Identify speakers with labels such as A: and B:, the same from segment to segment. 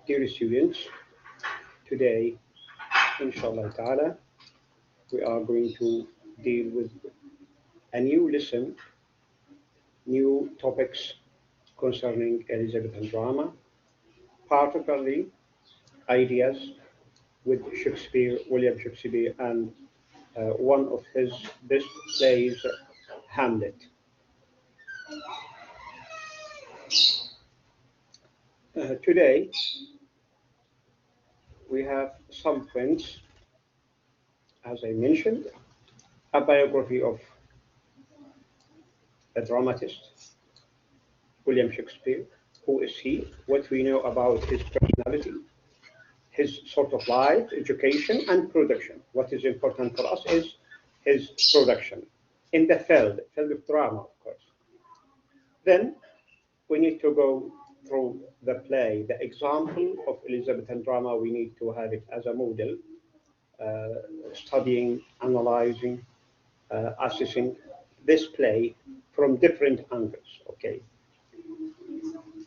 A: Dear students, today, inshallah ta'ala, we are going to deal with a new lesson, new topics concerning Elizabethan drama, particularly ideas with Shakespeare, William Shakespeare, and one of his best plays, Hamlet. Today, we have some points, as I mentioned, a biography of the dramatist, William Shakespeare. Who is he? What we know about his personality, his sort of life, education, and production. What is important for us is his production in the field of drama, of course. Then we need to go through the play, the example of Elizabethan drama. We need to have it as a model, studying, analyzing, assessing this play from different angles. Okay.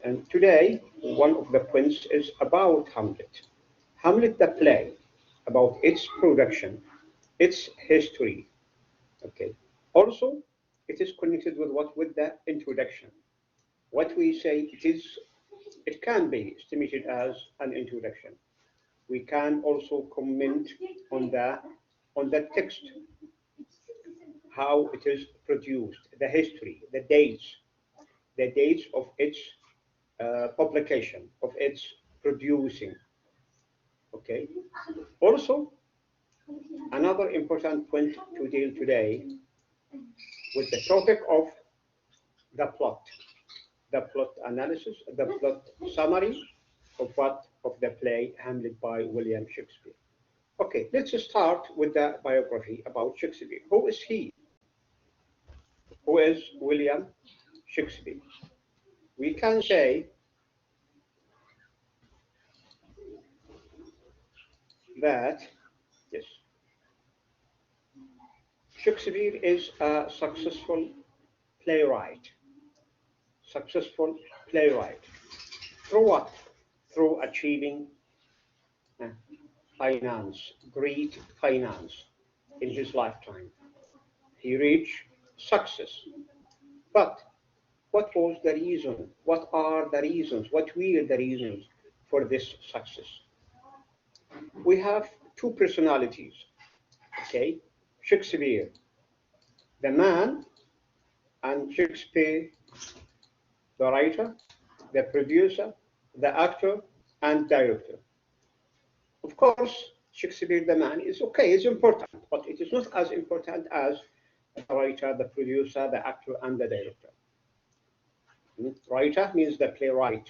A: And today, one of the points is about Hamlet. Hamlet, the play, about its production, its history. Okay. Also, it is connected with what? With the introduction. What we say it can be estimated as an introduction. We can also comment on the text, how it is produced, the history, the dates of its publication, of its producing. Okay. Also, another important point to deal today with the topic of the plot analysis, the plot summary of the play Hamlet by William Shakespeare. Okay, let's start with the biography about Shakespeare. Who is he? Who is William Shakespeare? We can say that, yes, Shakespeare is a successful playwright. Through what? Through achieving finance, great finance in his lifetime. He reached success. But what was the reason? What are the reasons? What were the reasons for this success? We have two personalities, okay? Shakespeare, the man, and Shakespeare, the writer, the producer, the actor, and director. Of course, Shakespeare, the man, is okay, it's important, but it is not as important as the writer, the producer, the actor, and the director. Writer means the playwright,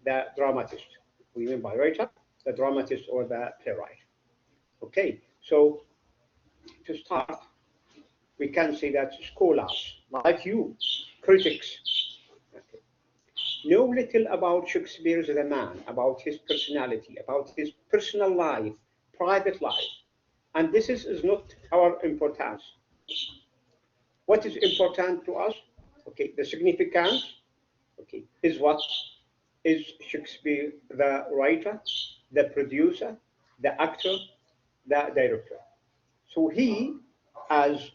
A: the dramatist. We mean by writer, the dramatist or the playwright. Okay, so to start, we can say that scholars like you, critics, know little about Shakespeare the man, about his personality, about his personal life, private life. And this is not our importance. What is important to us? Okay, the significance, okay, is what is Shakespeare the writer, the producer, the actor, the director. So he, as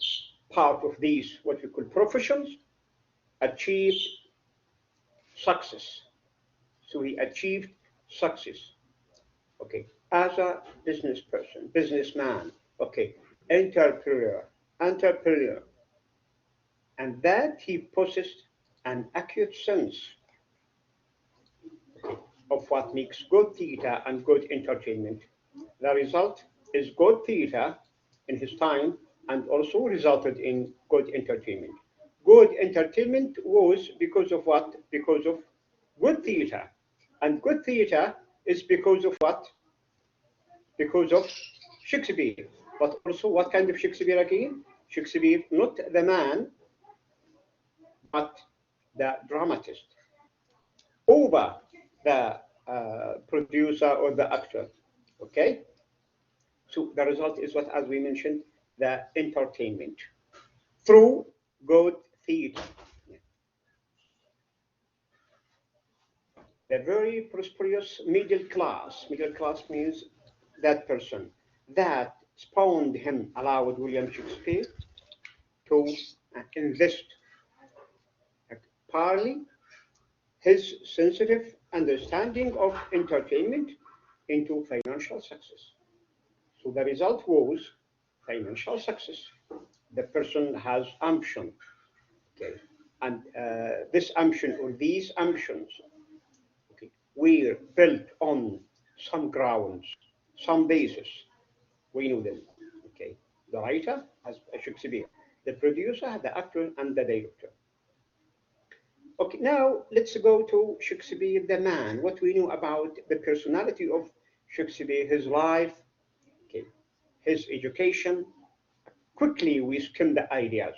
A: part of these what we call professions, achieved success. So he achieved success. Okay, as a business person, businessman, okay, entrepreneur, and that he possessed an acute sense of what makes good theater and good entertainment. The result is good theater in his time and also resulted in good entertainment. Good entertainment was because of what? Because of good theater. And good theater is because of what? Because of Shakespeare. But also what kind of Shakespeare again? Shakespeare, not the man, but the dramatist over the producer or the actor. Okay? So the result is what, as we mentioned, the entertainment through good theater. the very prosperous middle class. Middle class means that person that spawned him allowed William Shakespeare to invest partly his sensitive understanding of entertainment into financial success. So the result was financial success. The person has ambition, okay, and this ambition or these ambitions, okay, were built on some grounds, some basis. We know them, okay. The writer has Shakespeare, the producer, the actor, and the director. Okay, now let's go to Shakespeare, the man. What we know about the personality of Shakespeare, his life, okay, his education. Quickly, we skim the ideas.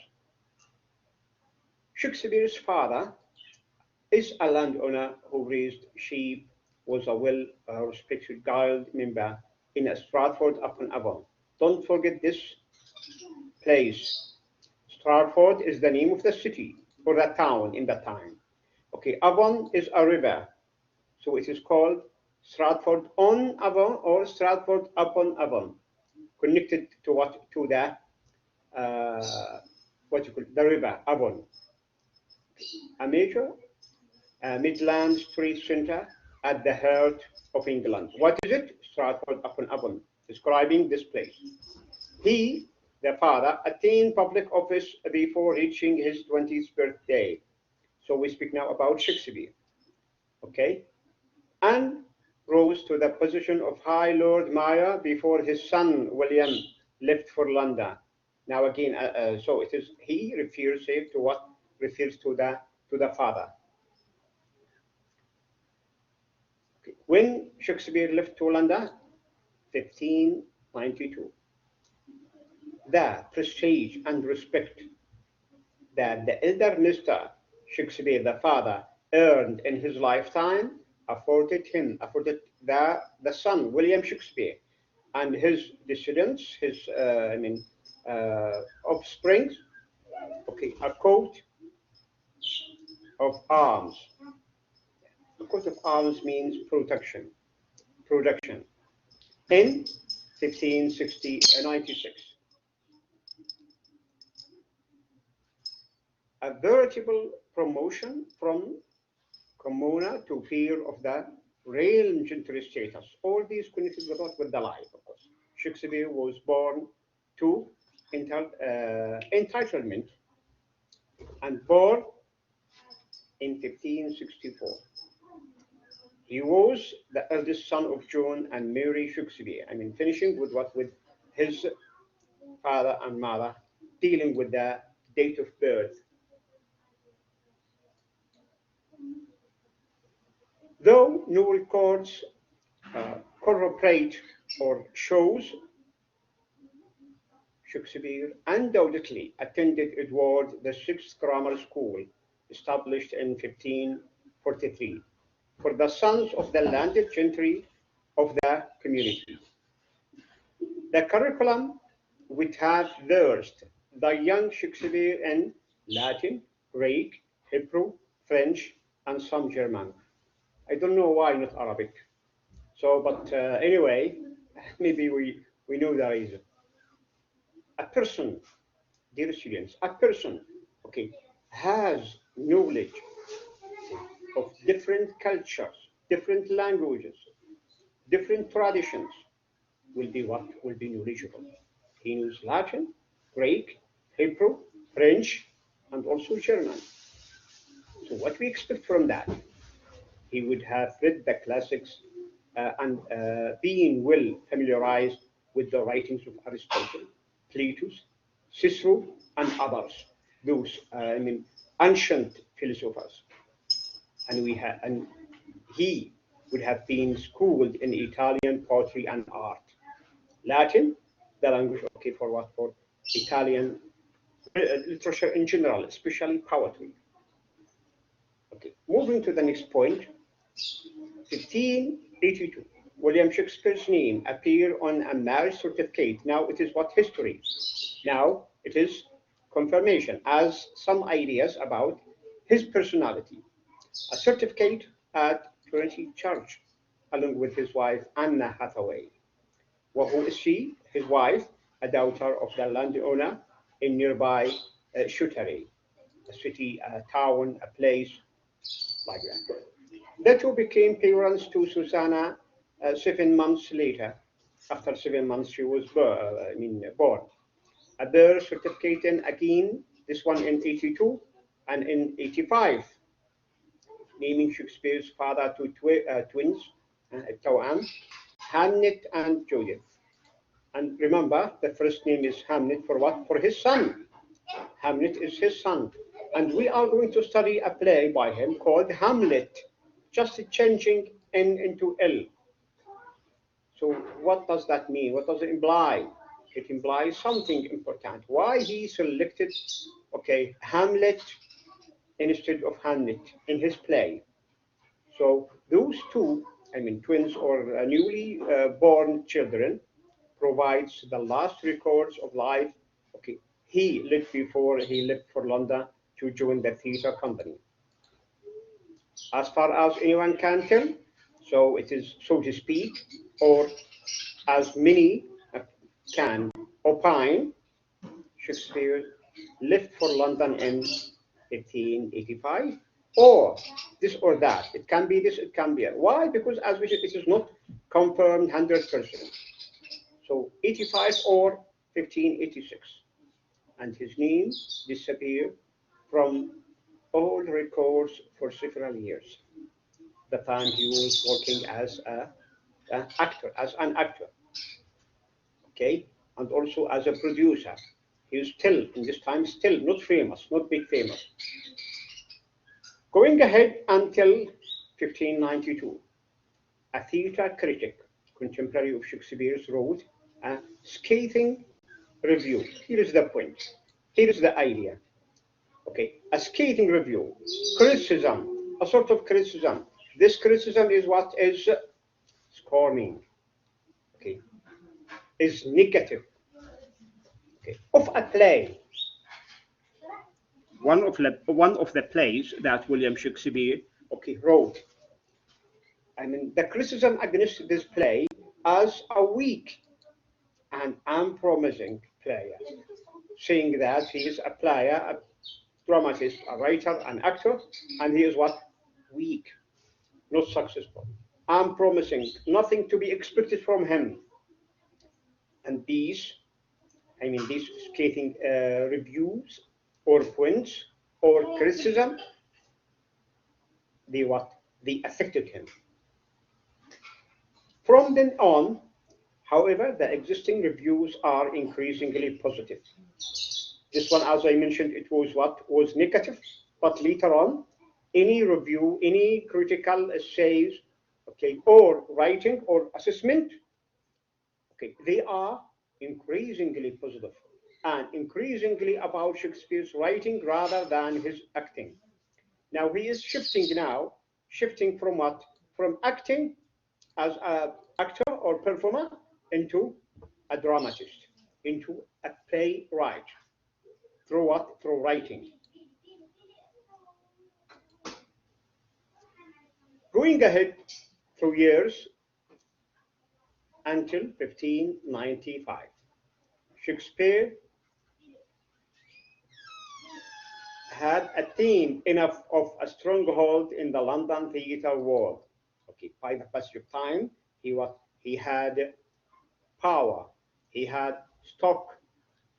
A: Shakespeare's father is a landowner who raised sheep, was a well-respected guild member in Stratford-upon-Avon. Don't forget this place. Stratford is the name of the city or the town in that time. Okay, Avon is a river, so it is called Stratford-on-Avon or Stratford-upon-Avon, connected to what? To the what you call the river Avon, a major Midlands trade centre at the heart of England. What is it? Stratford-upon-Avon, describing this place. He, the father, attained public office before reaching his 20th birthday. So we speak now about Shakespeare, okay? And rose to the position of High Lord Mayor before his son William left for London. Now again, so it is he refers to what refers to the father. Okay. When Shakespeare left to London, 1592, the prestige and respect that the elder Mr. Shakespeare, the father, earned in his lifetime afforded the son, William Shakespeare, and his descendants, his offspring, okay, a coat of arms. A coat of arms means protection, production. In 1596, a veritable promotion from commoner to peer of the realm gentry status. All these connected with the life, of course. Shakespeare was born to entitlement and born in 1564. He was the eldest son of John and Mary Shakespeare. I mean, finishing with what? With his father and mother, dealing with the date of birth. Though no records corroborate or shows, Shakespeare undoubtedly attended Edward VI's grammar school, established in 1543, for the sons of the landed gentry of the community. The curriculum would have versed the young Shakespeare in Latin, Greek, Hebrew, French, and some German. I don't know why not Arabic. So, but anyway, maybe we know the reason. A person, dear students, a person, okay, has knowledge of different cultures, different languages, different traditions, will be what? Will be knowledgeable. He knows Latin, Greek, Hebrew, French, and also German. So what we expect from that? He would have read the classics and being well familiarized with the writings of Aristotle, Plato, Cicero, and others, those ancient philosophers. And he would have been schooled in Italian poetry and art. Latin, the language, okay, for what? For Italian literature in general, especially poetry. Okay, moving to the next point, 1582. William Shakespeare's name appeared on a marriage certificate. Now it is what? History. Now it is confirmation as some ideas about his personality. A certificate at Trinity Church, along with his wife Anna Hathaway. Well, who is she? His wife, a daughter of the landowner in nearby Shuttery, a city, a town, a place like that. The two became parents to Susanna 7 months later. After 7 months, she was born. A birth certificate again, this one in 82 and in 85, naming Shakespeare's father to twins, Toan, Hamlet and Judith. And remember, the first name is Hamlet for what? For his son. Hamlet is his son. And we are going to study a play by him called Hamlet, just changing N into L. So what does that mean? What does it imply? It implies something important. Why he selected, okay, Hamlet instead of Hamlet in his play. So those two, twins or newly born children, provides the last records of life. Okay, he lived before he left for London to join the theatre company. As far as anyone can tell, so it is, so to speak, or as many can opine, Shakespeare left for London in 1585, or this or that. It can be this, it can be that. Why? Because as we said, it is not confirmed 100%. So 85 or 1586. And his name disappeared from all records for several years. The time he was working as an actor, okay, and also as a producer. He is still, in this time, still not famous, not big famous. Going ahead until 1592, a theatre critic, contemporary of Shakespeare's, wrote a scathing review. Here is the point. Here is the idea. Okay, a scathing review, criticism, a sort of criticism. This criticism is what is scorning. Okay, is negative. Okay, of a play. One of the plays that William Shakespeare, okay, wrote. The criticism against this play as a weak and unpromising player, saying that he is a player, a dramatist, a writer, an actor, and he is what? Weak, not successful, unpromising, nothing to be expected from him. And these scathing reviews or points or criticism, they affected him. From then on, however, the existing reviews are increasingly positive. This one, as I mentioned, it was negative, but later on, any review, any critical essays, okay, or writing or assessment, okay, they are increasingly positive and increasingly about Shakespeare's writing rather than his acting. Now he is shifting from what? From acting as an actor or performer into a dramatist, into a playwright. Through what? Through writing. Going ahead through years until 1595, Shakespeare had attained enough of a stronghold in the London theatre world. Okay, by the passage of time, he had power, he had stock,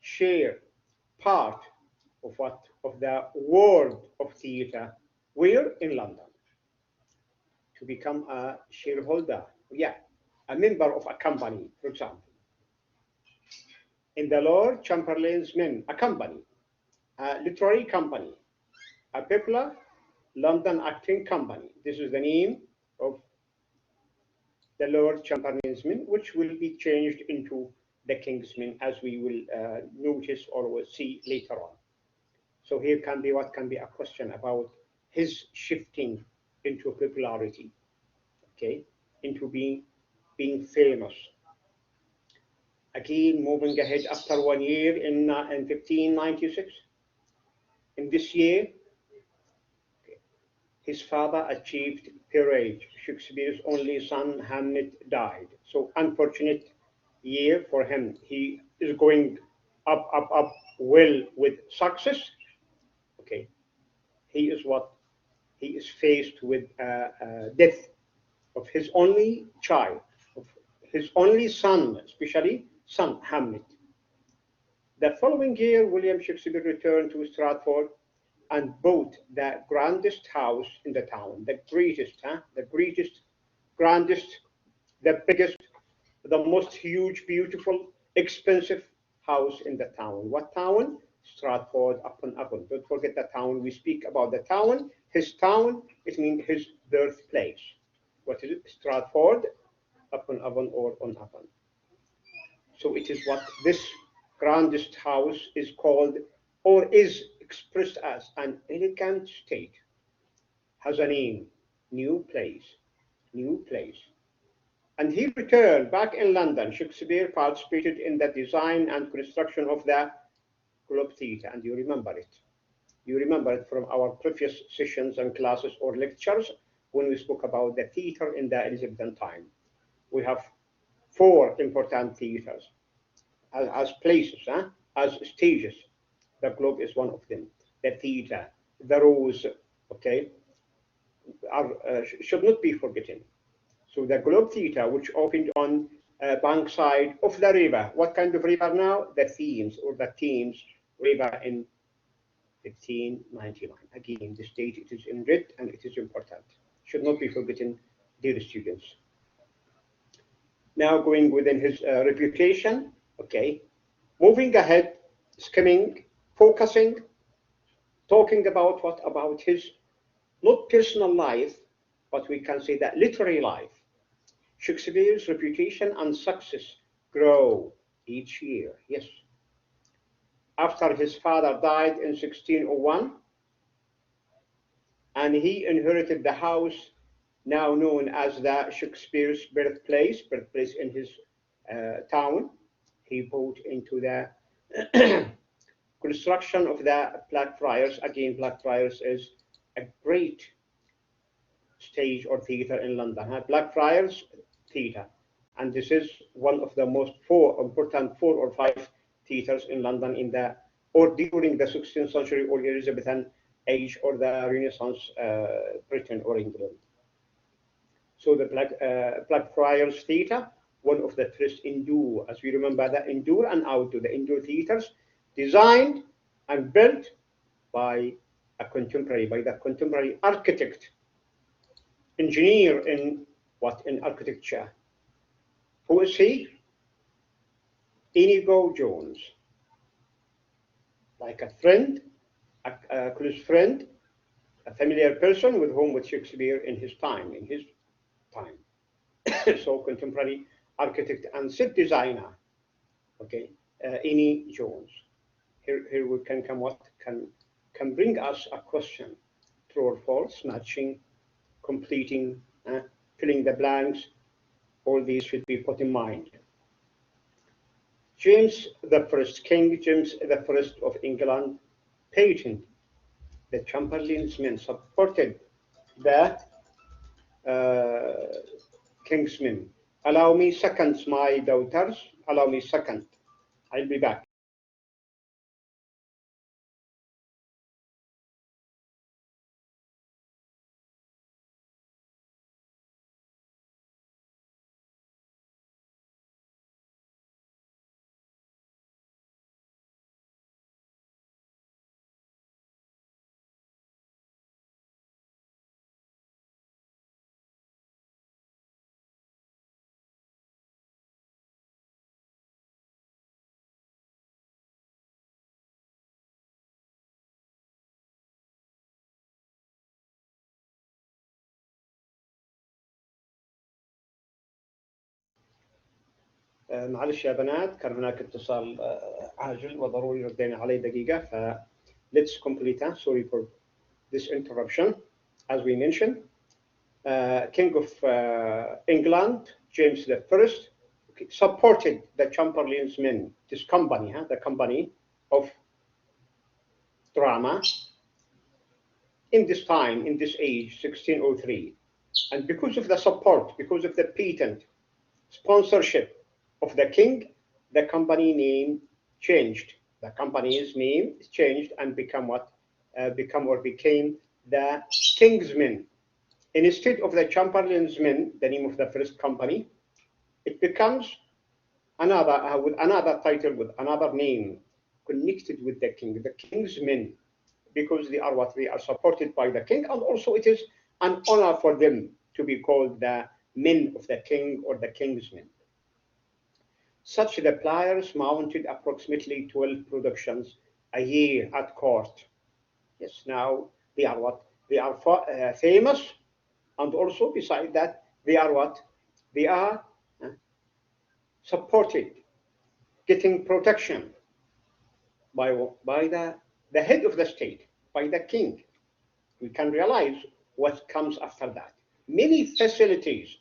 A: share, part of the world of theatre. Where? In London. To become a shareholder, a member of a company, for example. In the Lord Chamberlain's Men, a company, a literary company, a popular London acting company. This is the name of the Lord Chamberlain's Men, which will be changed into the King's Men, as we will notice or will see later on. So here can be a question about his shifting into popularity, okay, into being famous. Again, moving ahead after 1 year in 1596. In this year, okay, his father achieved her age. Shakespeare's only son, Hamlet, died. So unfortunate year for him. He is going up, up, up, well with success. Okay, he is what? He is faced with death of his only child, of his only son, especially son, Hamlet. The following year, William Shakespeare returned to Stratford and bought the grandest house in the town, the greatest, the greatest, grandest, the biggest, the most huge, beautiful, expensive house in the town. What town? Stratford upon Avon. Don't forget the town. We speak about the town. His town, it means his birthplace. What is it? Stratford upon Avon or on Avon. So it is what this grandest house is called, or is expressed as an elegant state, has a name, new place, new place. And he returned back in London. Shakespeare participated in the design and construction of the Globe Theatre, and you remember it. You remember it from our previous sessions and classes or lectures when we spoke about the theatre in the Elizabethan time. We have four important theatres as places, as stages. The Globe is one of them. The theatre, the Rose, okay, should not be forgotten. So the Globe Theatre, which opened on bankside of the river. What kind of river now? The Thames or the Thames River in 1599. Again, this date it is in red and it is important. Should not be forgotten, dear students. Now going within his reputation, okay. Moving ahead, skimming, focusing, talking about what? About his, not personal life, but we can say that literary life. Shakespeare's reputation and success grow each year, yes. After his father died in 1601, and he inherited the house now known as the Shakespeare's birthplace in his town. He bought into the construction of the Blackfriars. Again, Blackfriars is a great stage or theatre in London. Blackfriars Theatre, and this is one of the most important 4 or 5 theatres in London in the or during the 16th century or Elizabethan age or the Renaissance Britain or England. So the Blackfriars Theatre, one of the first indoor, as we remember, the indoor and outdoor, the indoor theatres, designed and built by the contemporary architect, engineer in what? In architecture. Who is he? Inigo Jones. Like a friend, a close friend, a familiar person with Shakespeare in his time, So contemporary architect and set designer, okay, Inigo Jones. Here we can come what can bring us a question, true or false, matching, completing, filling the blanks. All these should be put in mind. James I, King James I of England, patented the Chamberlain's men, supported the King's men. Allow me seconds, my daughters. Allow me second. I'll be back. معلش يا بنات كان هناك اتصال عاجل وضروري ردينا عليه دقيقة ف let's complete that. Sorry for this interruption. As we mentioned, King of England, James I, supported the Chamberlain's men, this company, the company of drama in this time, in this age, 1603. And because of the support, because of the patent sponsorship of the king, the company name changed. The company's name changed and became the King's Men. Instead of the Chamberlain's Men, the name of the first company, it becomes another with another title, with another name, connected with the king, the King's Men, because they are supported by the king, and also it is an honor for them to be called the men of the king or the King's Men. Such the players mounted approximately 12 productions a year at court. Yes, now they are what? They are famous, and also beside that, they are what? They are supported, getting protection by the head of the state, by the king. We can realize what comes after that. Many facilities,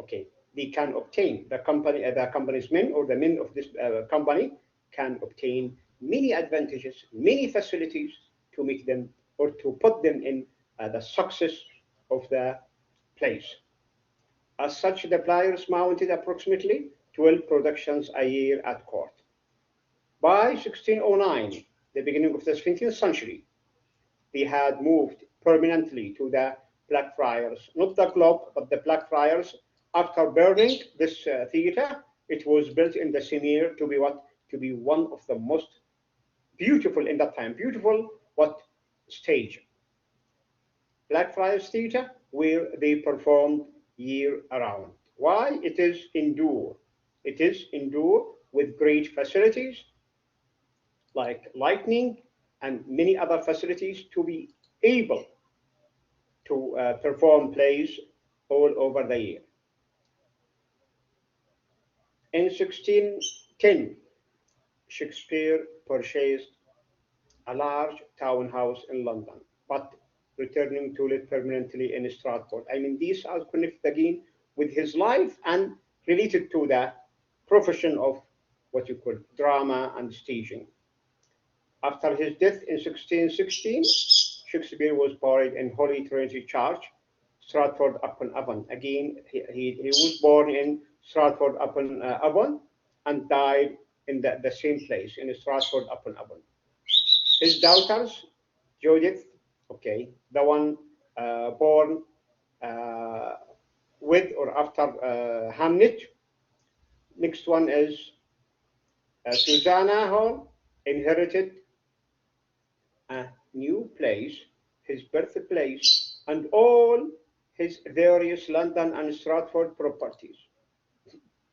A: okay, they can obtain. The company's men or the men of this company can obtain many advantages, many facilities to make them or to put them in the success of the place. As such, the players mounted approximately 12 productions a year at court. By 1609, the beginning of the 17th century, they had moved permanently to the Blackfriars, not the Globe, but the Blackfriars. After burning this theater, it was built in the same year to be what? To be one of the most beautiful in that time. Beautiful what? Stage. Blackfriars Theater, where they performed year around. Why? It is indoor. It is indoor with great facilities like lighting and many other facilities to be able to perform plays all over the year. In 1610, Shakespeare purchased a large townhouse in London, but returning to live permanently in Stratford. I mean, these are connected again with his life and related to the profession of what you call drama and staging. After his death in 1616, Shakespeare was buried in Holy Trinity Church, Stratford-upon-Avon. Again, he was born in Stratford-upon-Avon and died in the same place, in Stratford-upon-Avon. His daughters, Judith, okay, the one born with or after Hamlet. Next one is Susanna Hall, inherited a new place, his birthplace, and all his various London and Stratford properties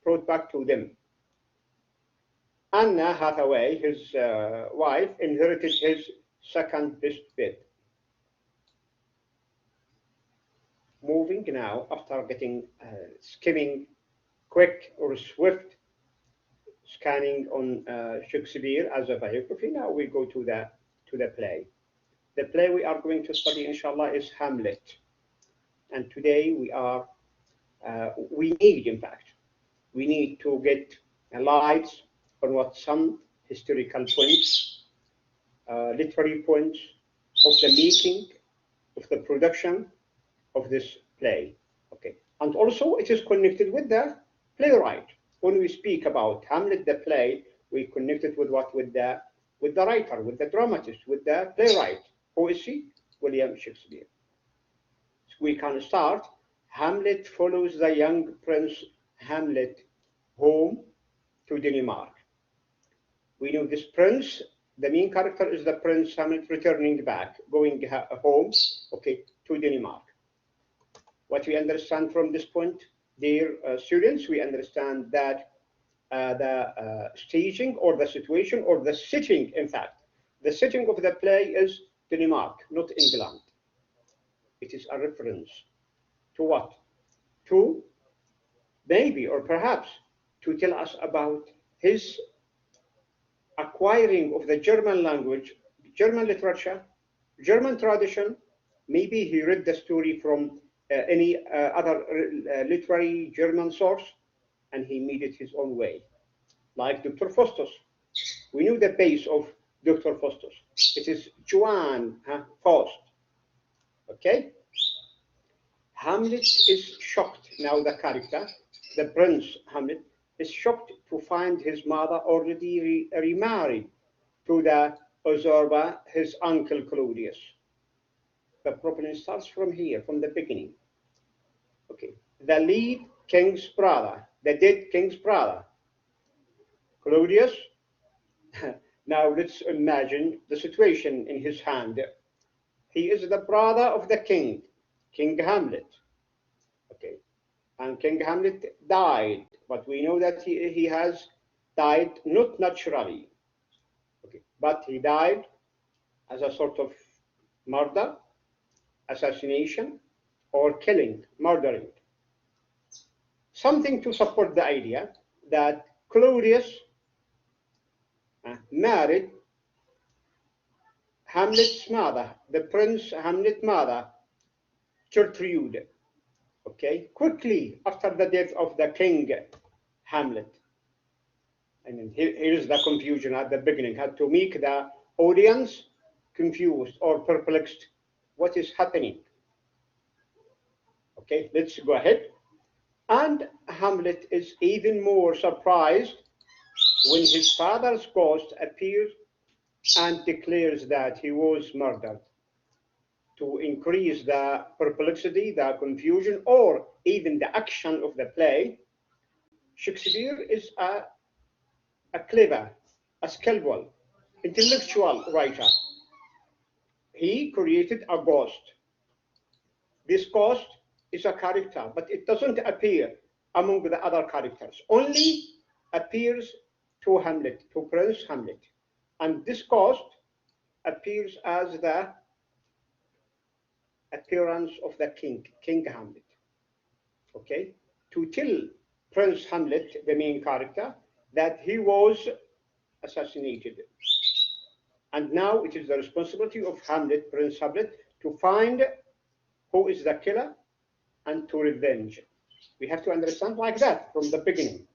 A: brought back to them. Anna Hathaway, his wife, inherited his second best bed. Moving now, after getting skimming quick or swift scanning on Shakespeare as a biography, now we go to the play. The play we are going to study, inshallah, is Hamlet. And today we need, in fact, we need to get lights on what some historical points, literary points of the making, of the production of this play. Okay, and also it is connected with the playwright. When we speak about Hamlet, the play, we connect it with what? With the writer, with the dramatist, with the playwright. Who is he? William Shakespeare. So we can start. Hamlet follows the young Prince Hamlet home to Denmark. We know this prince, the main character is the Prince Hamlet returning back, going home, okay, to Denmark. What we understand from this point, dear students, we understand that the staging or the situation or the setting, in fact, the setting of the play is Denmark, not England. It is a reference to what? To maybe or perhaps to tell us about his acquiring of the German language, German literature, German tradition. Maybe he read the story from any other literary German source and he made it his own way. Like Dr. Faustus. We knew the base of Dr. Faustus. It is Johann Faust. Okay? Hamlet is shocked. Now the character, the prince Hamlet, is shocked to find his mother already remarried to the usurper, his uncle Claudius. The problem starts from here, from the beginning. Okay, the lead king's brother, the dead king's brother, Claudius. Now let's imagine the situation in his hand. He is the brother of the king, King Hamlet. Okay, and King Hamlet died, but we know that he has died not naturally. Okay, but he died as a sort of murder, assassination, or killing, murdering. Something to support the idea that Claudius married Hamlet's mother, the prince Hamlet's mother, Gertrude, okay, quickly after the death of the king Hamlet. And here's the confusion at the beginning, had to make the audience confused or perplexed. What is happening? Okay, let's go ahead. And Hamlet is even more surprised when his father's ghost appears and declares that he was murdered. To increase the perplexity, the confusion, or even the action of the play, Shakespeare is a clever, a skillful, intellectual writer. He created a ghost. This ghost is a character, but it doesn't appear among the other characters, only appears to Hamlet, to Prince Hamlet. And this ghost appears as the appearance of the king, King Hamlet. Okay? To tell Prince Hamlet, the main character, that he was assassinated. And now it is the responsibility of Hamlet, Prince Hamlet, to find who is the killer and to revenge. We have to understand like that from the beginning.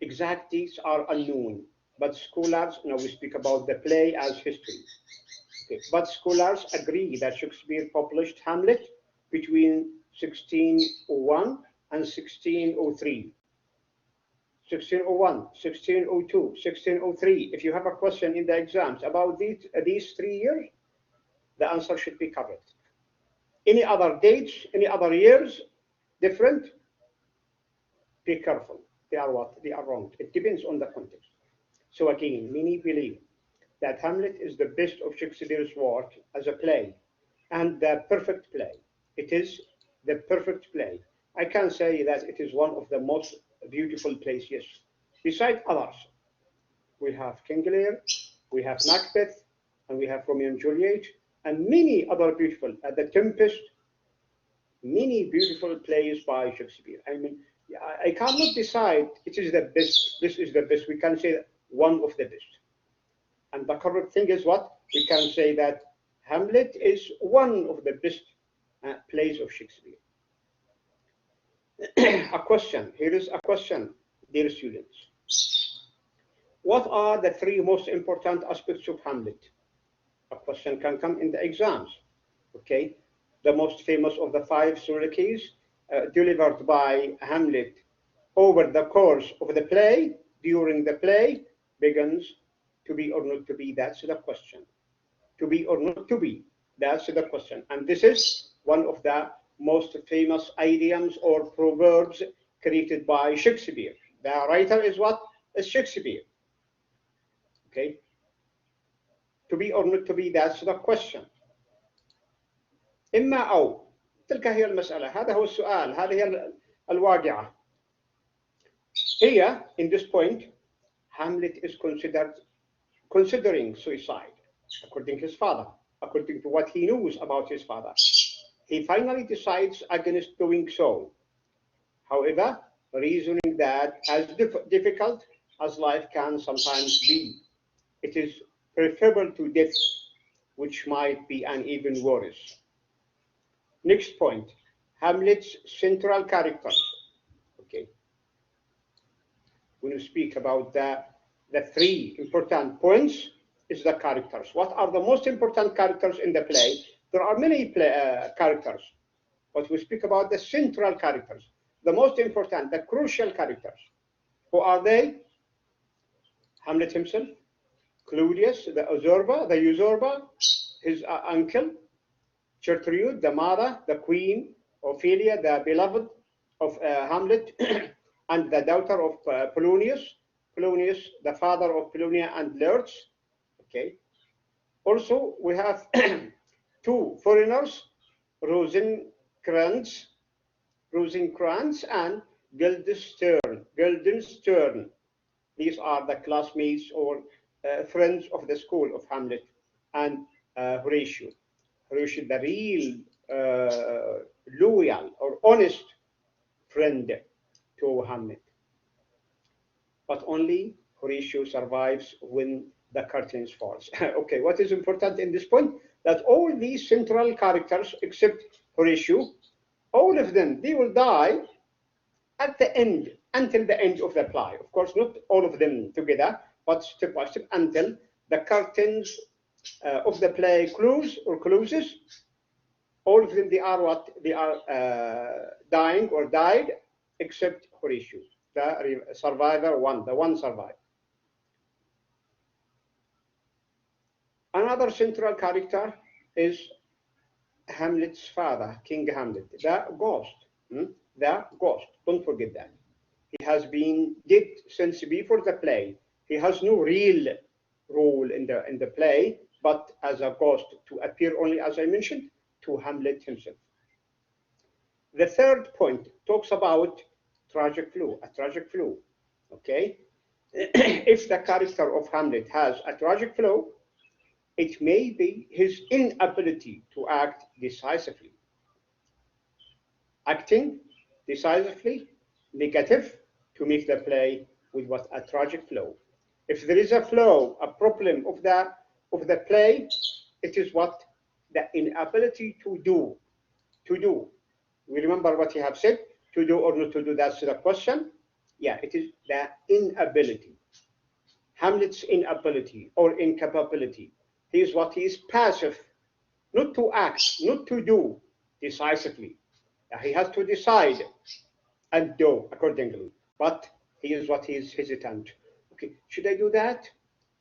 A: Exact dates are unknown, but scholars, now we speak about the play as history. Okay. But scholars agree that Shakespeare published Hamlet between 1601 and 1603. 1601, 1602, 1603. If you have a question in the exams about these 3 years, the answer should be covered. Any other dates, any other years, different, be careful. They are what? They are wrong. It depends on the context. So again, many believe that Hamlet is the best of Shakespeare's work as a play and the perfect play. It is the perfect play. I can say that it is one of the most beautiful plays, yes. Besides others, we have King Lear, we have Macbeth, and we have Romeo and Juliet, and many other beautiful, The Tempest, many beautiful plays by Shakespeare. I mean, I cannot decide it is the best, this is the best. We can say one of the best. And the correct thing is what? We can say that Hamlet is one of the best plays of Shakespeare. A question, here is a question, dear students. What are the 3 most important aspects of Hamlet? A question can come in the exams, okay? The most famous of the 5 soliloquies delivered by Hamlet over the course of the play, during the play, begins to be or not to be, that's the question. To be or not to be, that's the question. And this is one of the most famous idioms or proverbs created by Shakespeare. The writer is what? Is Shakespeare. Okay? To be or not to be, that's the question. إما أو، تلك هي المسألة، هذا هو السؤال، هذه هي الواقعة. Here, in this point, Hamlet is considering suicide, according to his father, according to what he knows about his father. He finally decides against doing so. However, reasoning that as difficult as life can sometimes be, it is preferable to death, which might be an even worse. Next point, Hamlet's central characters. Okay. When we speak about the 3 important points, is the characters. What are the most important characters in the play? There are many characters. but we speak about the central characters, the most important, the crucial characters. Who are they? Hamlet himself, Claudius, the usurper, his uncle, Gertrude, the mother, the queen, Ophelia, the beloved of Hamlet, and the daughter of Polonius, the father of Polonia and Lurch. Okay. Also, we have two foreigners, Rosencrantz and Guildenstern. These are the classmates or friends of the school of Hamlet and Horatio. Horatio, the real loyal or honest friend to Hamlet. But only Horatio survives when the curtains falls. Okay, what is important in this point? That all these central characters, except Horatio, all of them, they will die at the end, until the end of the play. Of course, not all of them together, but step by step until the curtains of the play closes. All of them, they are what? They are dying or died, except Horatio, the survivor the one survived. Another central character is Hamlet's father, King Hamlet, the ghost. The ghost, don't forget that. He has been dead since before the play. He has no real role in the play, but as a ghost to appear only, as I mentioned, to Hamlet himself. The third point talks about tragic flow, a tragic flow. Okay, if the character of Hamlet has a tragic flow, it may be his inability to act decisively. Acting decisively negative to make the play with what a tragic flow. If there is a flow, a problem of the play, it is what the inability to do. We remember what you have said, to do or not to do. That's the question. Yeah, it is the inability. Hamlet's inability or incapability. He is passive, not to act, not to do decisively. He has to decide and do accordingly, but he is hesitant. Okay, should I do that?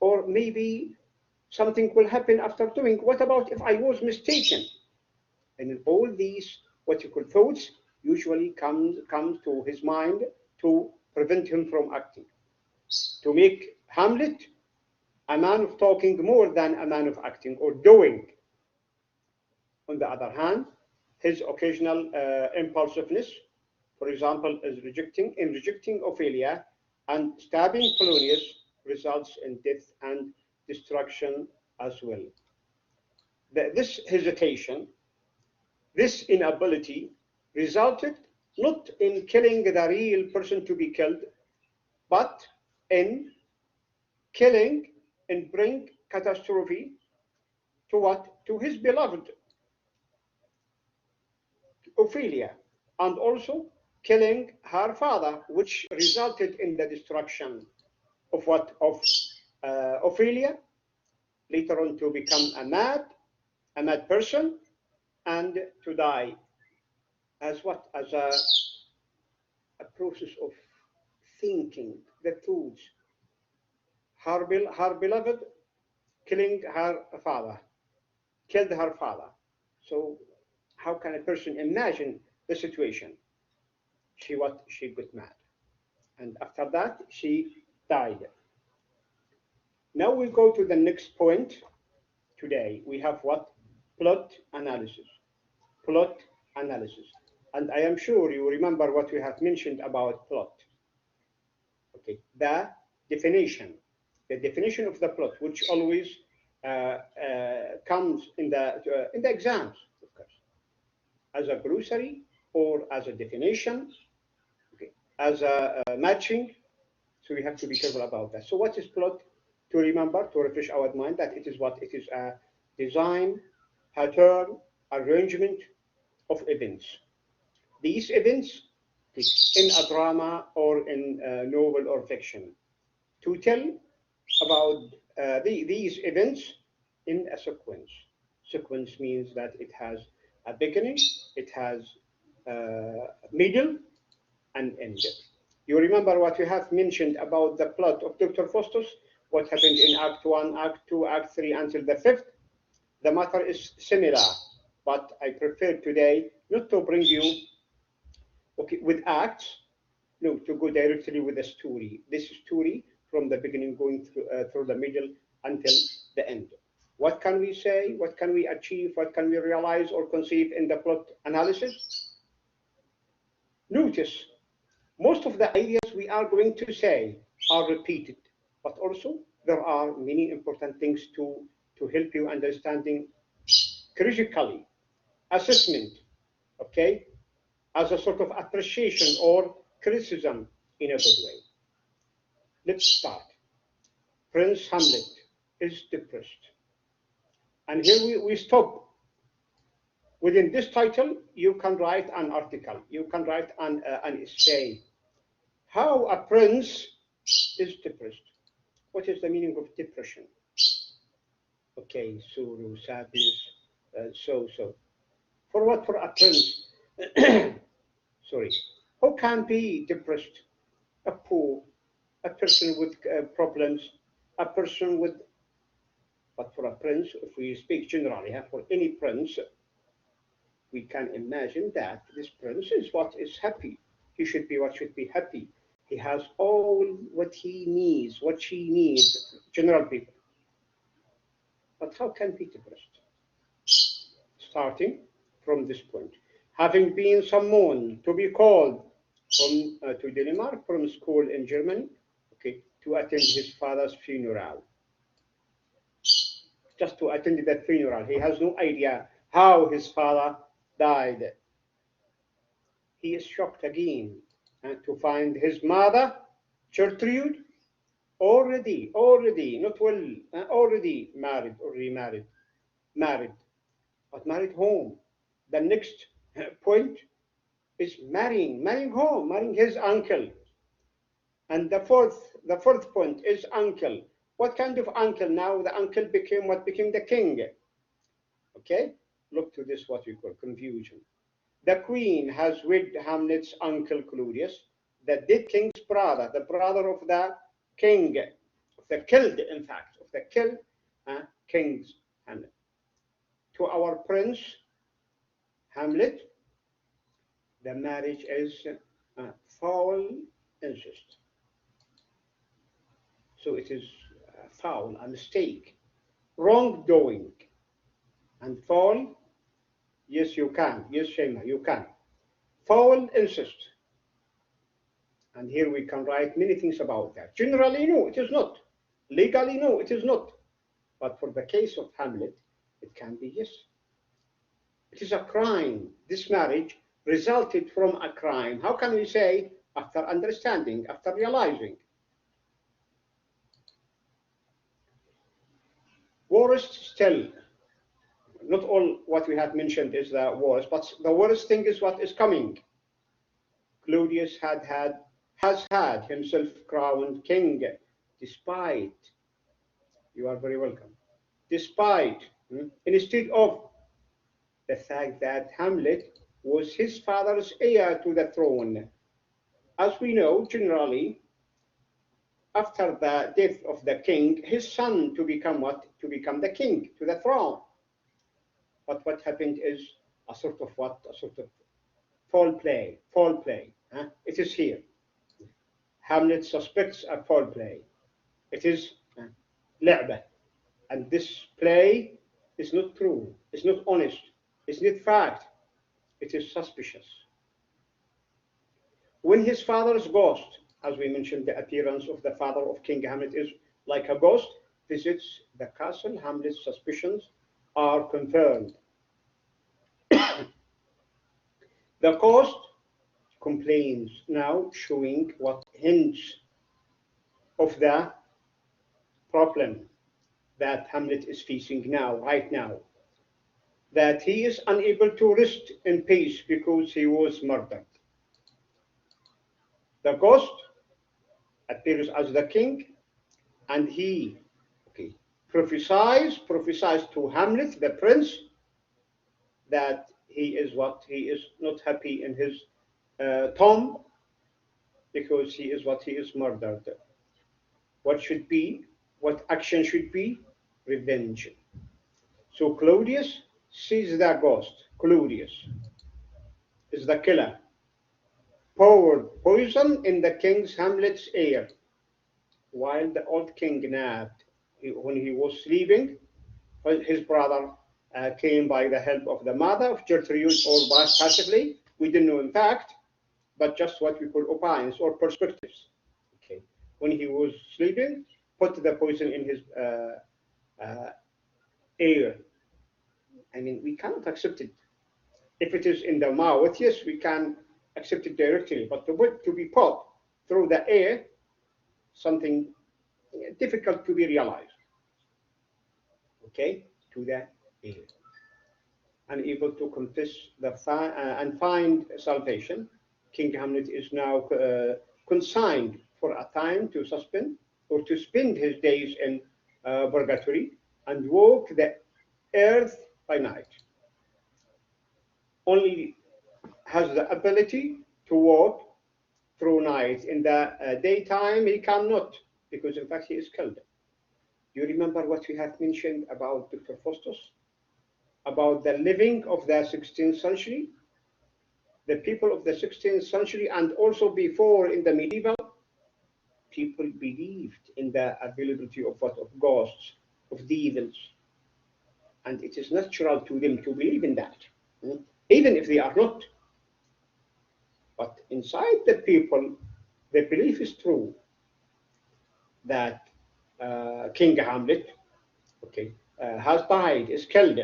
A: Or maybe something will happen after doing. What about if I was mistaken? And all these, what you call thoughts, usually come to his mind to prevent him from acting, to make Hamlet a man of talking more than a man of acting or doing. On the other hand, his occasional impulsiveness, for example, is rejecting Ophelia and stabbing Polonius, results in death and destruction as well. This hesitation, this inability, resulted not in killing the real person to be killed, but in killing and bring catastrophe to what? To his beloved Ophelia, and also killing her father, which resulted in the destruction of what? Of Ophelia, later on to become a mad person, and to die as what? As a process of thinking the thoughts. Her beloved killing her father, killed her father. So how can a person imagine the situation? She got mad, and after that she died. Now we go to the next point. Today we have what? Plot analysis. Plot analysis. And I am sure you remember what we have mentioned about plot. Okay, the definition of the plot, which always comes in the exams, of course, as a glossary or as a definition, okay, as a matching. So we have to be careful about that. So what is plot? To remember, to refresh our mind, that it is what? It is a design, pattern, arrangement of events. These events in a drama or in a novel or fiction, to tell about these events in a sequence. Sequence means that it has a beginning, it has middle, and end. You remember what we have mentioned about the plot of Dr. Faustus, what happened in Act 1, Act 2, Act 3 until the 5th? The matter is similar, but I prefer today not to bring you with acts, no, to go directly with the story. This story from the beginning going through the middle until the end. What can we say? What can we achieve? What can we realize or conceive in the plot analysis? Notice, most of the ideas we are going to say are repeated, but also there are many important things to help you understanding critically. Assessment, okay, as a sort of appreciation or criticism in a good way. Let's start. Prince Hamlet is depressed. And here we stop. Within this title, you can write an article. You can write an essay. How a prince is depressed. What is the meaning of depression? Okay, sorrow, sadness, so. For what? For a prince. Sorry. Who can be depressed? A poor, a person with problems, a person with. But for a prince, if we speak generally, for any prince, we can imagine that this prince is what is happy. He should be what should be happy. He has all what he needs, what she needs, general people. But how can be depressed? Starting from this point. Having been summoned to be called to Denmark from school in Germany, okay, to attend his father's funeral. Just to attend that funeral. He has no idea how his father died. He is shocked again to find his mother, Gertrude, already, not well, already married or remarried, but married home. The next point is marrying home, marrying his uncle. And the fourth point is uncle. What kind of uncle now? The uncle became what became the king. Okay, look to this, what we call confusion. The queen has wed Hamlet's uncle Claudius, the dead king's brother, the brother of the king, of the killed, in fact, of the killed king's Hamlet. To our prince Hamlet, the marriage is foul incest. So it is foul, a mistake, wrongdoing, and foul. Yes, you can. Yes, Shema, you can. Foul incest. And here we can write many things about that. Generally, no, it is not. Legally, no, it is not. But for the case of Hamlet, it can be yes. It is a crime. This marriage resulted from a crime. How can we say after understanding, after realizing? Worst still, not all what we have mentioned is the worst, but the worst thing is what is coming. Claudius has had himself crowned king, despite, you are very welcome, despite, instead of the fact that Hamlet was his father's heir to the throne. As we know, generally, after the death of the king, his son to become what? To become the king, to the throne. But what happened is a sort of what? A sort of foul play. It is here. Hamlet suspects a foul play. It is لعبة. And this play is not true. It's not honest. It's not fact. It is suspicious. When his father's ghost, as we mentioned, the appearance of the father of King Hamlet is like a ghost, visits the castle, Hamlet's suspicions are confirmed. The ghost complains now, showing what hints of the problem that Hamlet is facing now, right now, that he is unable to rest in peace because he was murdered. The ghost appears as the king, and he prophesies to Hamlet, the prince, that he is what? He is not happy in his tomb because he is what? He is murdered. What should be? What action should be? Revenge. So Claudius sees the ghost. Claudius is the killer. Poured poison in the king's Hamlet's ear while the old king napped. When he was sleeping, his brother came by the help of the mother of Gertrude, or passively. We didn't know in fact, but just what we call opines or perspectives. Okay. When he was sleeping, put the poison in his ear. I mean, we cannot accept it. If it is in the mouth, yes, we can accept it directly, but to be put through the air, something difficult to be realized. Okay, to the air. Unable to confess and find salvation, King Hamlet is now consigned for a time to suspend or to spend his days in purgatory and walk the earth by night. Only has the ability to walk through night. In the daytime, he cannot, because in fact he is killed. Do you remember what we have mentioned about Dr. Faustus? About the living of the 16th century? The people of the 16th century and also before in the medieval, people believed in the availability of what? Of ghosts, of devils. And it is natural to them to believe in that, even if they are not. But inside the people, the belief is true that King Hamlet, has died, is killed.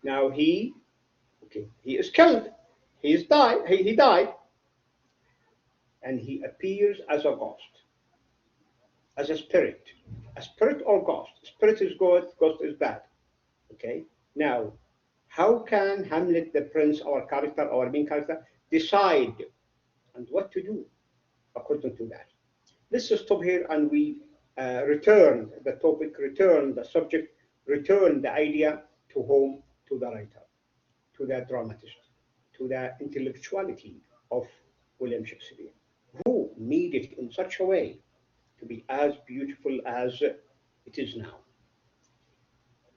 A: Now he is killed. He died, and he appears as a ghost, as a spirit or ghost. Spirit is good, ghost is bad. Okay. Now, how can Hamlet, the prince, our character, our main character, decide and what to do according to that? Let's stop here and we return the topic, return the subject, return the idea to whom? To the writer, to the dramatist, to the intellectuality of William Shakespeare, who made it in such a way to be as beautiful as it is now.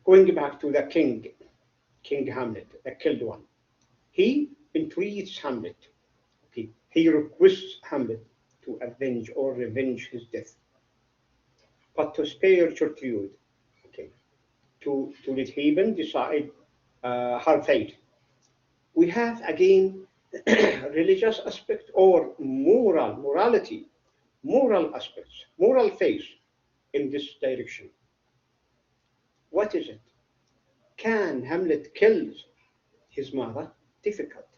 A: Going back to the King Hamlet, the killed one, he entreats Hamlet. Okay. He requests Hamlet to avenge or revenge his death, but to spare Gertrude, to let heaven decide her fate. We have again religious aspect or morality, moral aspects, moral faith in this direction. What is it? Can Hamlet kill his mother? Difficult.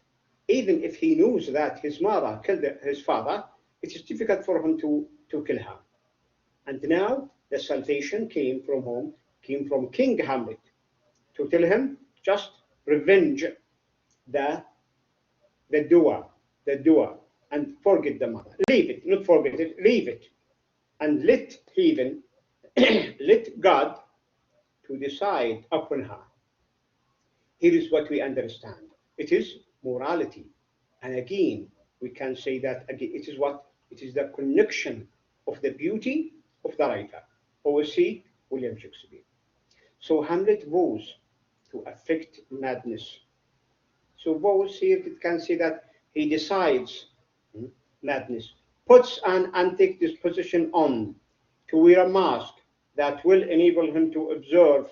A: Even if he knows that his mother killed his father, it is difficult for him to kill her. And now the salvation came from whom? Came from King Hamlet to tell him just revenge the doer, and forget the mother. Leave it, not forget it, leave it. And let heaven, let God to decide upon her. Here is what we understand. It is morality. And again, we can say that again, it is what? It is the connection of the beauty of the writer, O.C. William Shakespeare. So Hamlet vows to affect madness. So vows here, it can say that he decides madness, puts an antique disposition on to wear a mask that will enable him to observe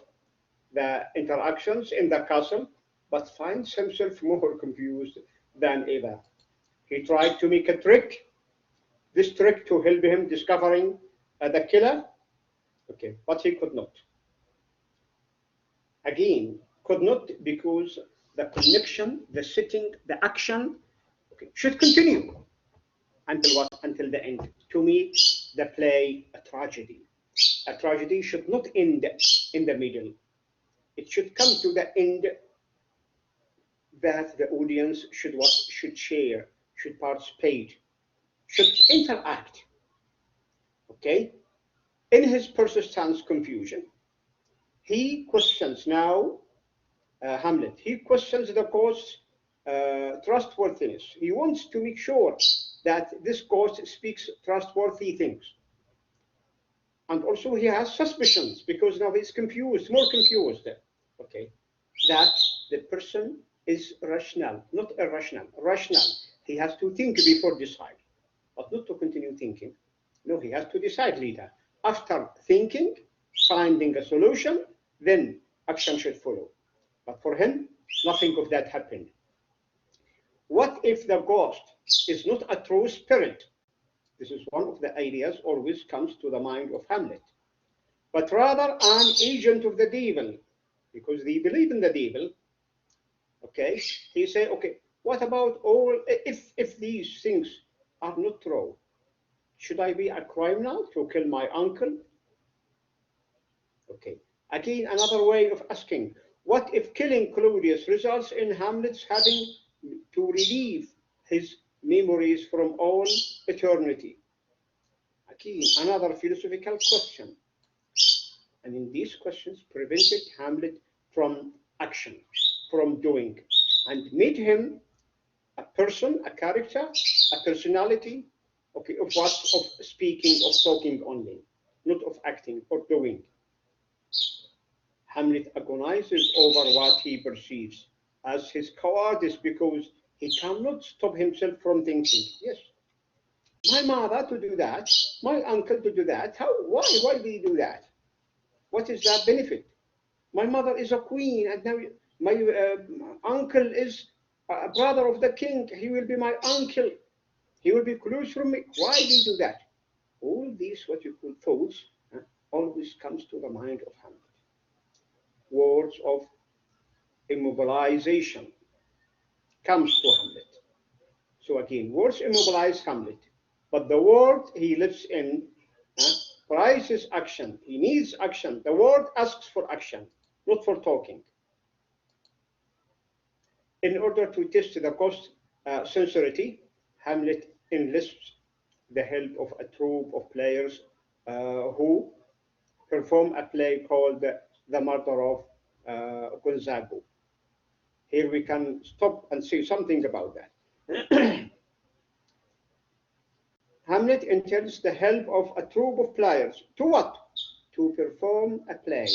A: the interactions in the castle, but finds himself more confused than ever. He tried to make a trick, this trick to help him discovering the killer, but he could not. Again, could not because the connection, the setting, the action should continue until what? Until the end, to make the play a tragedy. A tragedy should not end in the middle. It should come to the end that the audience should what? Should share, should participate, should interact. Okay? In his persistent confusion, he questions now Hamlet. He questions the ghost's trustworthiness. He wants to make sure that this ghost speaks trustworthy things. And also he has suspicions because now he's confused, more confused, okay, that the person is rational, not irrational, rational. He has to think before decide, but not to continue thinking. No, he has to decide later. After thinking, finding a solution, then action should follow. But for him, nothing of that happened. What if the ghost is not a true spirit? This is one of the ideas always comes to the mind of Hamlet. But rather an agent of the devil, because they believe in the devil. Okay, he say, okay, what about all, if these things are not true, should I be a criminal to kill my uncle? Okay, again, another way of asking, what if killing Claudius results in Hamlet's having to relieve his memories from all eternity? Again, another philosophical question. And in these questions prevented Hamlet from action, from doing, and made him a person, a character, a personality, okay, of what? Of speaking, of talking only, not of acting or doing. Hamlet agonizes over what he perceives as his cowardice because he cannot stop himself from thinking, yes, my mother to do that, my uncle to do that, why did he do that? What is that benefit? My mother is a queen, and now my uncle is a brother of the king. He will be my uncle. He will be close from me. Why did he do that? All these, what you call thoughts, always comes to the mind of Hamlet. Words of immobilization comes to Hamlet. So again, words immobilize Hamlet, but the world he lives in prizes action. He needs action. The world asks for action, not for talking. In order to test the ghost's sincerity, Hamlet enlists the help of a troupe of players who perform a play called The Murder of Gonzago. Here we can stop and say something about that. Hamlet enters the help of a troupe of players. To what? To perform a play.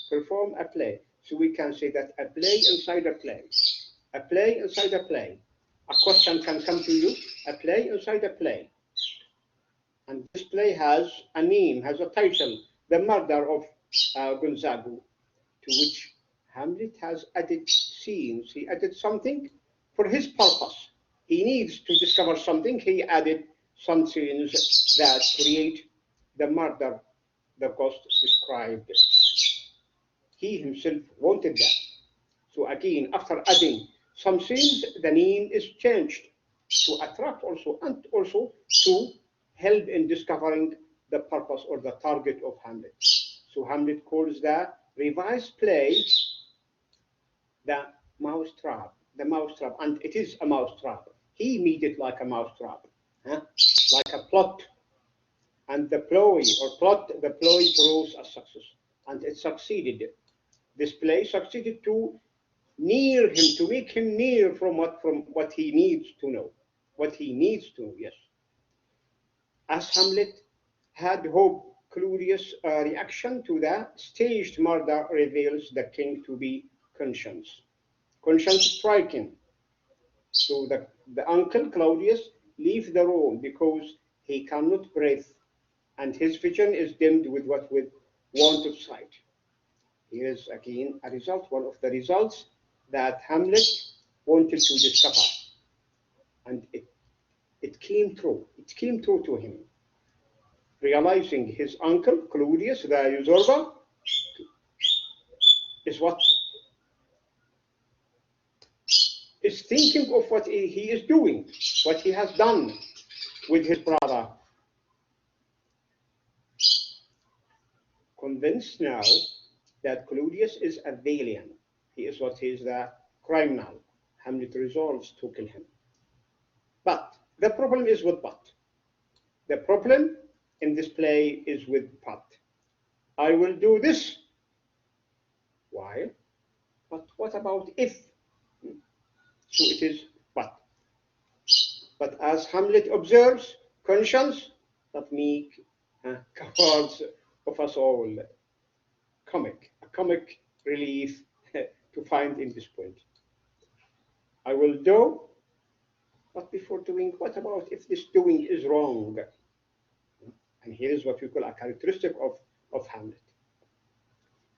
A: Perform a play. So we can say that a play inside a play. A play inside a play. A question can come to you. A play inside a play. And this play has a name, has a title, The Murder of Gonzago, to which Hamlet has added scenes. He added something for his purpose. He needs to discover something. He added some scenes that create the murder the ghost described. He himself wanted that. So again, after adding some scenes, the name is changed to attract also, and also to help in discovering the purpose or the target of Hamlet. So Hamlet calls the revised play the mousetrap, and it is a mousetrap. He made it like a mousetrap, like a plot, and the ploy proves a success, and it succeeded. This play succeeded to near him, to make him near from what he needs to know, yes. As Hamlet had hoped, Claudius' reaction to the staged murder reveals the king to be conscience striking. So the uncle Claudius leaves the room because he cannot breathe, and his vision is dimmed with want of sight. Here is again a result, one of the results that Hamlet wanted to discover, and it came true. It came true to him, realizing his uncle Claudius, the usurper, is what is thinking of what he is doing, what he has done with his brother. Convinced now that Claudius is a villain, he is the criminal, Hamlet resolves to kill him. But the problem is with but. The problem in this play is with but. I will do this. Why? But what about if? So it is but. But as Hamlet observes, conscience that make cowards of us all. A comic relief to find in this point. I will do, but before doing, what about if this doing is wrong? And here is what we call a characteristic of Hamlet.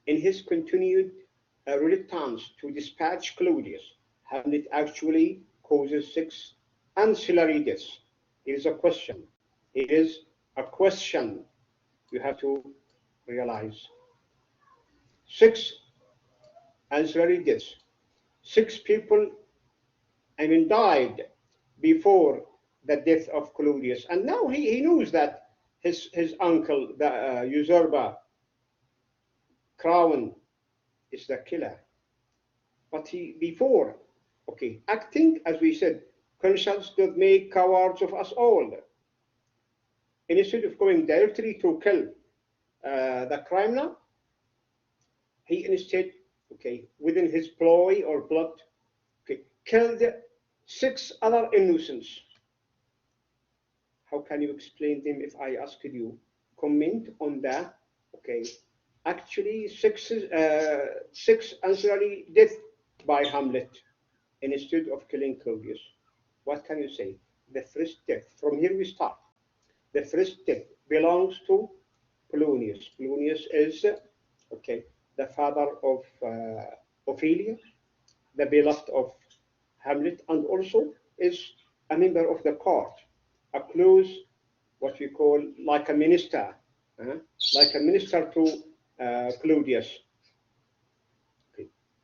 A: In his continued reluctance to dispatch Claudius, Hamlet actually causes 6 ancillary deaths. Here is a question. Here is a question you have to realize. 6 ancillary deaths. 6 people, died before the death of Claudius. And now he knows that his uncle, the usurper, Crown, is the killer. But he, before, acting, as we said, conscience doth make cowards of us all. And instead of going directly to kill the criminal, he instead, within his ploy or plot, killed 6 other innocents. How can you explain them if I asked you? Comment on that. Actually 6 ancillary deaths by Hamlet instead of killing Claudius. What can you say? The first death, from here we start. The first death belongs to Polonius. Polonius is the father of Ophelia, the beloved of Hamlet, and also is a member of the court, a close, what we call like a minister, to Claudius,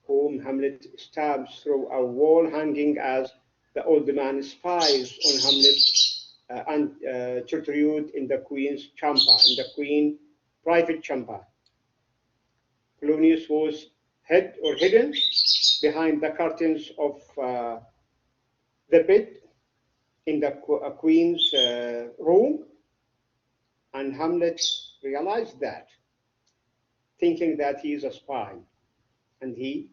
A: whom Hamlet stabs through a wall hanging as the old man spies on Hamlet and Gertrude in the queen's chamber, in the queen's private chamber. Polonius was hidden behind the curtains of the bed in the queen's room, and Hamlet realized that, thinking that he is a spy, and he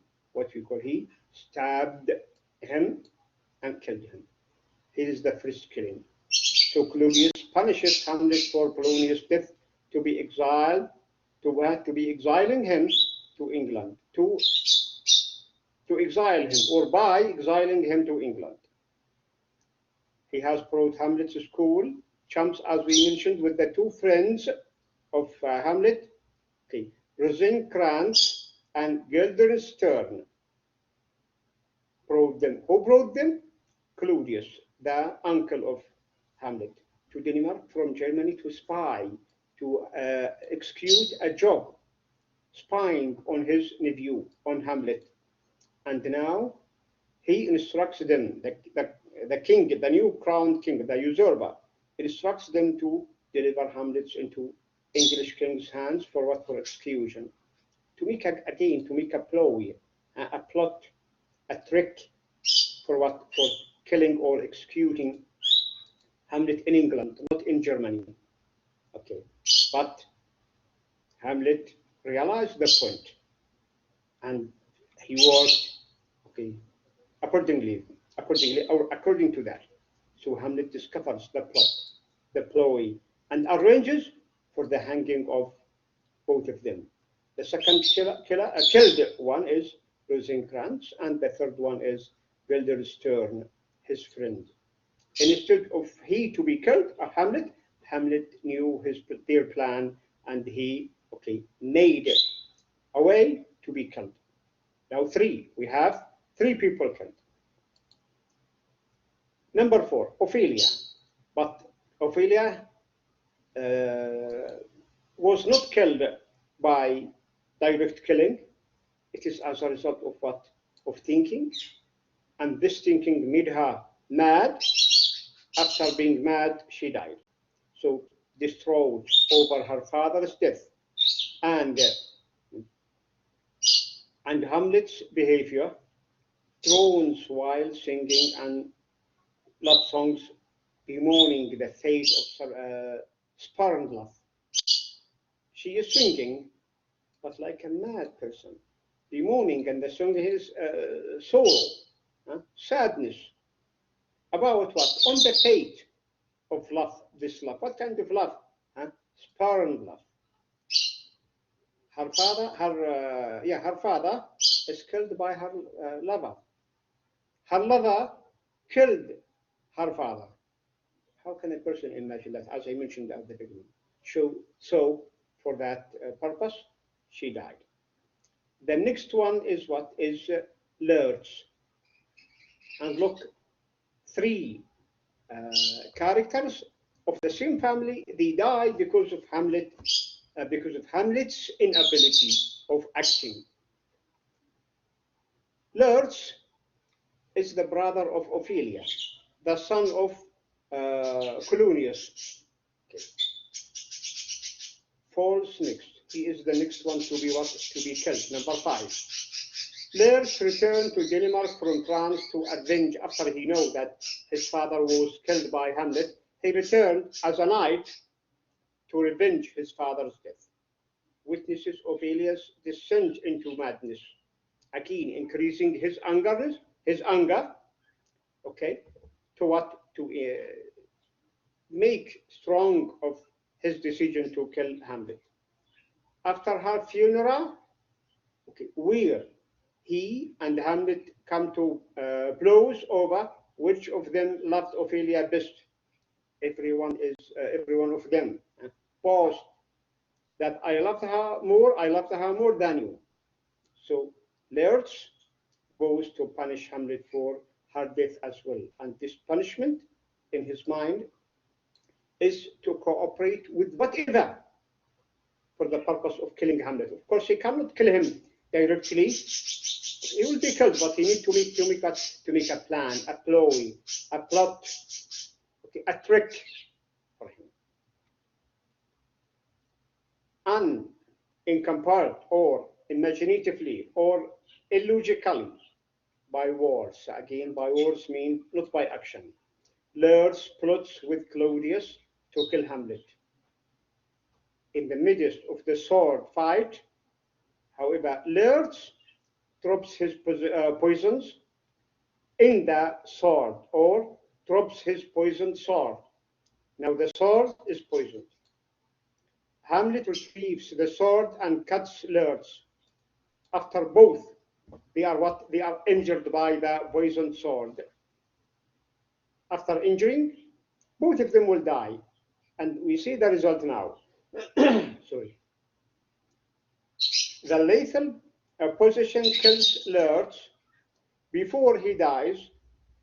A: stabbed him and killed him. It is the first killing. So Claudius punishes Hamlet for Polonius' death to be exiled, to be exiling him to England, to exile him, or by exiling him to England. He has brought Hamlet to school, chums, as we mentioned, with the 2 friends of Hamlet, Rosencrantz and Guildenstern. Brought them. Who brought them? Claudius, the uncle of Hamlet, to Denmark from Germany to spy, to execute a job, spying on his nephew, on Hamlet. And now he instructs them, the king, the new crowned king, the usurper, instructs them to deliver Hamlet into English king's hands for what? For execution. To make a ploy, a plot, a trick for what? For killing or executing Hamlet in England, not in Germany. But Hamlet realized the point, and he worked according to that. So Hamlet discovers the plot, the ploy, and arranges for the hanging of both of them. The second killed one is Rosencrantz, and the third one is Guildenstern, his friend. Instead of he to be killed, Hamlet knew their plan, and he made a way to be killed. Now we have 3 people killed. Number 4, Ophelia. But Ophelia was not killed by direct killing. It is as a result of what? Of thinking. And this thinking made her mad. After being mad, she died. So distraught over her father's death and Hamlet's behavior, groans while singing and love songs bemoaning the fate of spurned love. She is singing, but like a mad person. the mourning, and the song is sorrow, sadness. About what? On the fate of love, this love. What kind of love? Spurned love. Her father is killed by her lover. Her lover killed her father. How can a person imagine that? As I mentioned at the beginning. So for that purpose, she died. The next one is what is lurch. And look, three characters of the same family, they die because of Hamlet's inability of acting. Lurch is the brother of Ophelia, the son of Colonius. Okay. Falls next. He is the next one to be killed. Number 5. Lurch returned to Denmark from France to avenge after he knew that his father was killed by Hamlet. He returned as a knight to revenge his father's death. Witnesses Ophelia's descent into madness, again increasing his anger. Okay, to make strong of his decision to kill Hamlet. After her funeral, okay, where he and Hamlet come to blows over which of them loved Ophelia best. Every one of them boast that I loved her more than you. So Lurch goes to punish Hamlet for her death as well. And this punishment, in his mind, is to cooperate with whatever for the purpose of killing Hamlet. Of course, he cannot kill him directly. He will be killed, but he needs to make a plan, a ploy, a plot, okay, a trick for him. Unencumbered or imaginatively or illogically by words. Again, by words mean not by action. Lurch plots with Claudius to kill Hamlet. In the midst of the sword fight, however, Lurch drops his poisons in the sword, or drops his poisoned sword. Now the sword is poisoned. Hamlet retrieves the sword and cuts Lurch. After both, they are injured by the poisoned sword. After injuring, both of them will die, and we see the result now. Sorry. The lethal position kills Lurch. Before he dies,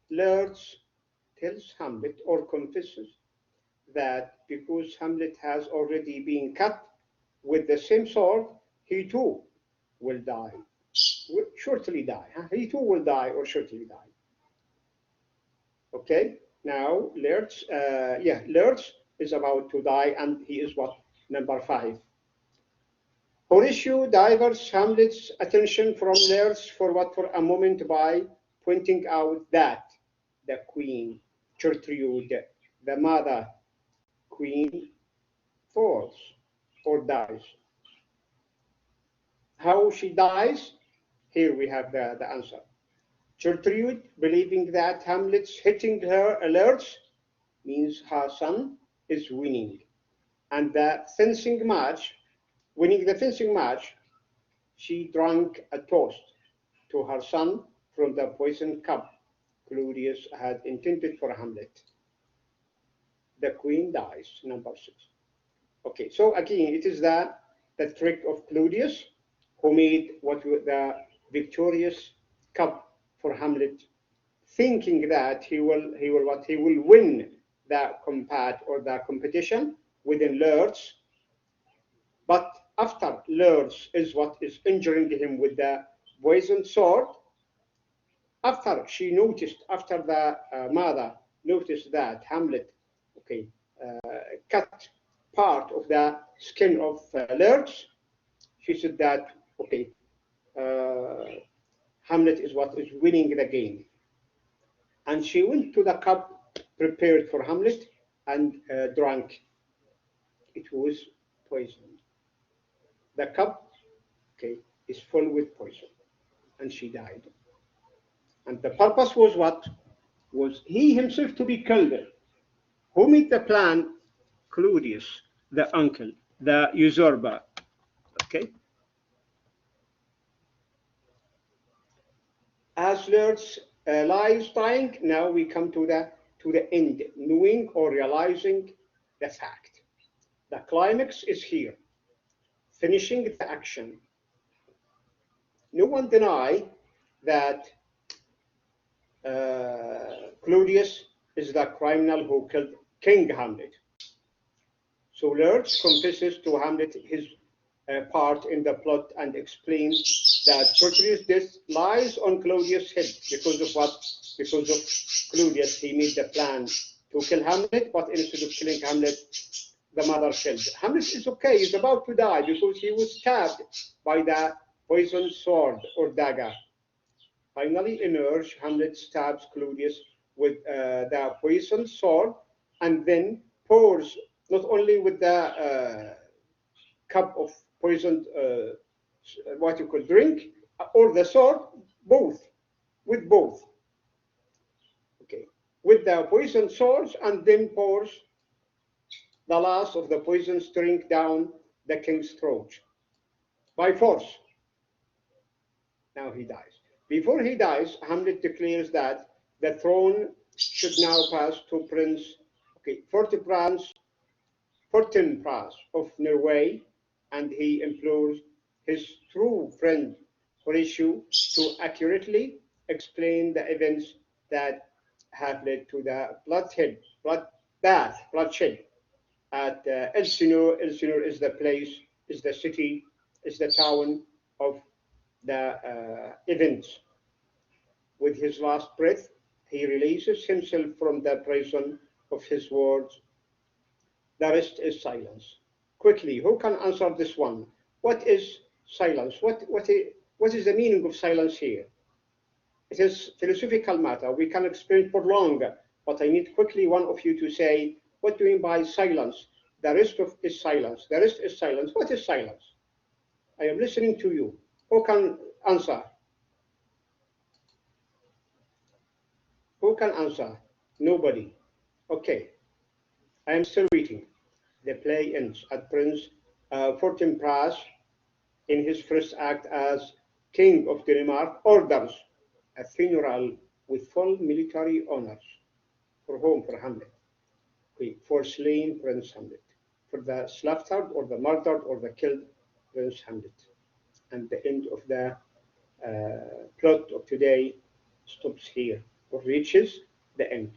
A: Lurch tells Hamlet or confesses that because Hamlet has already been cut with the same sword, he too will die. Will shortly die. He too will die or shortly die. Okay, now Lurch is about to die, and he is what? Number 5. Horatio diverts Hamlet's attention from Lurch for a moment by pointing out that the queen, Gertrude, the mother queen, falls or dies. How she dies? Here we have the answer. Gertrude, believing that Hamlet's hitting her Lurch means her son is winning, and winning the fencing match, she drank a toast to her son from the poisoned cup Claudius had intended for Hamlet. The queen dies, number 6. Okay, so again, it is the trick of Claudius, who made the victorious cup for Hamlet, thinking that he will win the combat or the competition within Lurch. But after Lurch is what is injuring him with the poisoned sword, after the mother noticed that Hamlet, okay, cut part of the skin of Lurch, she said that, okay, Hamlet is what is winning the game. And she went to the cup prepared for Hamlet and drank. It was poisoned. The cup, okay, is full with poison, and she died. And the purpose was what? Was he himself to be killed. Who made the plan? Claudius, the uncle, the usurper. Okay. As Lord's lies dying, now we come to the end, knowing or realizing the fact. The climax is here, finishing the action. No one deny that Claudius is the criminal who killed King Hamlet. So Lurch confesses to Hamlet his part in the plot and explains that Torturius' death lies on Claudius' head because of what? Because of Claudius, he made the plan to kill Hamlet, but instead of killing Hamlet, the mother killed. Hamlet is okay, he's about to die because he was stabbed by the poisoned sword or dagger. Finally, in urge, Hamlet stabs Claudius with the poisoned sword and then pours not only with the cup of poisoned, what you call drink, or the sword, both, with both. Okay, with the poisoned swords, and then pours the last of the poisoned drink down the king's throat by force. Now he dies. Before he dies, Hamlet declares that the throne should now pass to Prince Fortinbras of Norway, and he implores his true friend Horatio to accurately explain the events that have led to the bloodshed at Elsinore. Elsinore is the place, is the city, is the town of the events. With his last breath, he releases himself from the prison of his words. The rest is silence. Quickly, who can answer this one? What is silence? What is the meaning of silence here? It is philosophical matter. We can explain for long, but I need quickly one of you to say, what do you mean by silence? The rest is silence. The rest is silence. What is silence? I am listening to you. Who can answer? Who can answer? Nobody. Okay. I am still waiting. The play ends at Prince Fortinbras, in his first act as King of Denmark, orders a funeral with full military honors. For whom? For Hamlet. Okay. For slain Prince Hamlet. For the slaughtered or the murdered or the killed Prince Hamlet. And the end of the plot of today stops here or reaches the end.